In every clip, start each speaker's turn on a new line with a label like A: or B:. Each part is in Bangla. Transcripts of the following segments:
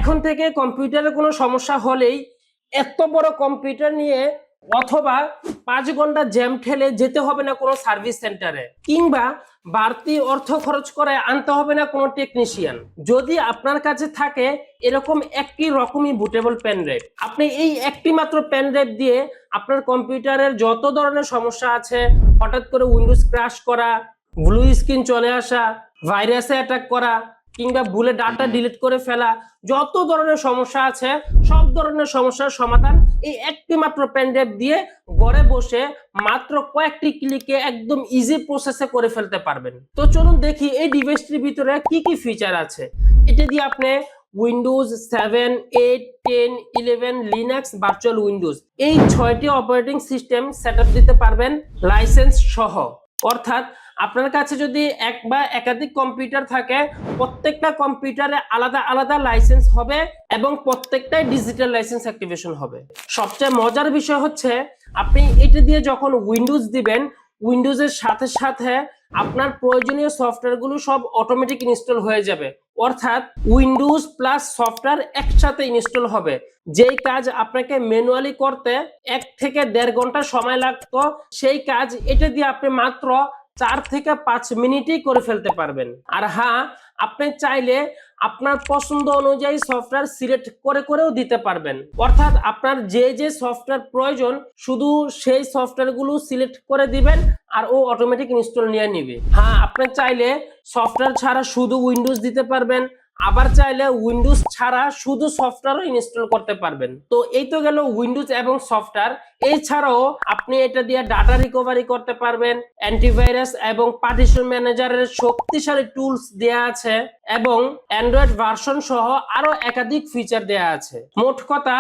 A: এখন থেকে কম্পিউটারে কোনো সমস্যা হলেই এত বড় কম্পিউটার নিয়ে অথবা 5 ঘন্টা জ্যাম ঠেলে যেতে হবে না কোনো সার্ভিস সেন্টারে, কিংবা বাড়তি অর্থ খরচ করে আনতে হবে না কোনো টেকনিশিয়ান। যদি আপনার কাছে থাকে এরকম একই রকমই বুটেবল পেন ড্রাইভ, আপনি এই একটি মাত্র পেন ড্রাইভ দিয়ে আপনার কম্পিউটারের যত ধরনের সমস্যা আছে, হঠাৎ করে উইন্ডোজ ক্র্যাশ করা, ব্লু স্ক্রিন চলে আসা, ভাইরাসে অ্যাটাক করা, কিংবা ভুলে ডাটা ডিলিট করে ফেলা, যত ধরনের সমস্যা আছে সব ধরনের সমস্যার সমাধান এই একটি মাত্র পেন ড্রাইভ দিয়ে ঘরে বসে মাত্র কয়েকটি ক্লিকে একদম ইজি প্রসেসে করে ফেলতে পারবেন। তো চলুন দেখি এই ডিভাইসটির ভিতরে কি কি ফিচার আছে। এটা দিয়ে আপনি উইন্ডোজ 7, 8, 10, 11, লিনাক্স, ভার্চুয়াল উইন্ডোজ এই 6টি অপারেটিং সিস্টেম সেটআপ দিতে পারবেন লাইসেন্স সহ। অর্থাৎ আপনার কাছে যদি এক বা একাধিক কম্পিউটার থাকে, প্রত্যেকটা কম্পিউটারে আলাদা আলাদা লাইসেন্স হবে এবং প্রত্যেকটাই ডিজিটাল লাইসেন্স অ্যাক্টিভেশন হবে। সবচেয়ে মজার বিষয় হচ্ছে আপনি এটা দিয়ে যখন উইন্ডোজ দিবেন, উইন্ডোজের সাথে সাথে আপনার প্রয়োজনীয় সফটওয়্যারগুলো সব অটোমেটিক ইনস্টল হয়ে যাবে। অর্থাৎ উইন্ডোজ প্লাস সফটওয়্যার একসাথে ইনস্টল হবে। যেই কাজ আপনাকে ম্যানুয়ালি করতে 1 থেকে 1.5 ঘন্টা সময় লাগতো, সেই কাজ এটা দিয়ে আপনি মাত্র 4 থেকে 5 মিনিটেই করে ফেলতে পারবেন। আর হ্যাঁ, আপনি চাইলে আপনার পছন্দ অনুযায়ী সফটওয়্যার সিলেক্ট করে করেও দিতে পারবেন। অর্থাৎ আপনার যে যে সফটওয়্যার প্রয়োজন শুধু সেই সফটওয়্যারগুলো সিলেক্ট করে দিবেন আর ও অটোমেটিক ইনস্টল নিয়ে নিবে। হ্যাঁ, আপনি চাইলে সফটওয়্যার ছাড়া শুধু উইন্ডোজ দিতে পারবেন, আবার চাইলে উইন্ডোজ ছাড়া শুধু সফটওয়্যারও ইনস্টল করতে পারবেন। তো এই তো গেল উইন্ডোজ এবং সফটওয়্যার। এছাড়াও আপনি এটা দিয়ে ডাটা রিকভারি করতে পারবেন, অ্যান্টিভাইরাস এবং পার্টিশন ম্যানেজারের শক্তিশালী টুলস দেয়া আছে এবং অ্যান্ড্রয়েড ভার্সন সহ আরো একাধিক ফিচার দেয়া আছে। মোট কথা,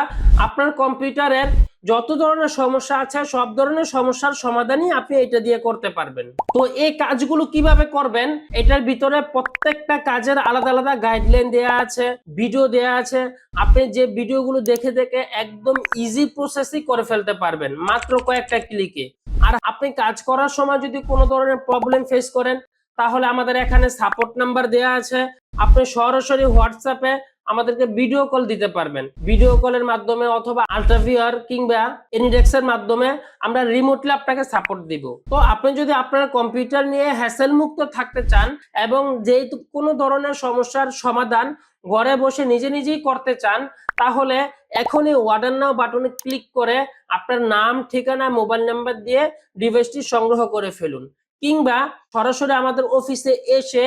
A: আপনার কম্পিউটারের যত ধরনের সমস্যা আছে সব ধরনের সমস্যার সমাধানই আপনি এটা দিয়ে করতে পারবেন। তো এই কাজগুলো কিভাবে করবেন, এটার ভিতরে প্রত্যেকটা কাজের আলাদা আলাদা গাইডলাইন দেয়া আছে, ভিডিও দেয়া আছে। আপনি যে ভিডিওগুলো দেখে দেখে একদম ইজি প্রসেসই করে ফেলতে পারবেন মাত্র কয়েকটা ক্লিকে। আর আপনি কাজ করার সময় যদি কোনো ধরনের প্রবলেম ফেস করেন, তাহলে আমাদের এখানে সাপোর্ট নাম্বার দেয়া আছে। আপনি সরাসরি হোয়াটসঅ্যাপে আমাদেরকে ভিডিও কল দিতে পারবেন। ভিডিও কলের মাধ্যমে অথবা আল্ট্রাভিআর কিংবা এনিডেক্সের মাধ্যমে আমরা রিমোটলি আপনাকে সাপোর্ট দিব। তো আপনি যদি আপনার কম্পিউটার নিয়ে হ্যাসেল মুক্ত থাকতে চান এবং যেহেতু কোনো ধরনের সমস্যার সমাধান ঘরে বসে নিজে নিজেই করতে চান, তাহলে এখনই অর্ডার নাও বাটনে ক্লিক করে আপনার নাম, ঠিকানা, মোবাইল নাম্বার দিয়ে ডিভাইসটি সংগ্রহ করে ফেলুন। কিংবা সরাসরি আমাদের অফিসে এসে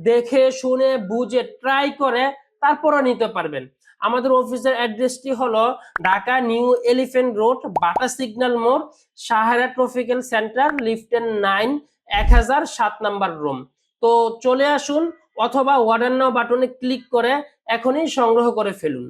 A: দেখে শুনে বুঝে ট্রাই করে তারপরও নিতে পারবেন। আমাদের অফিসের অ্যাড্রেসটি হলো Dhaka new elephant road, Bata signal মোড়, সাহারা ট্রপিক্যাল সেন্টার, লিফটেন 9, 1007 নাম্বার রুম। তো চলে আসুন অথবা অর্ডার নাও বাটনে ক্লিক করে এখনই সংগ্রহ করে ফেলুন।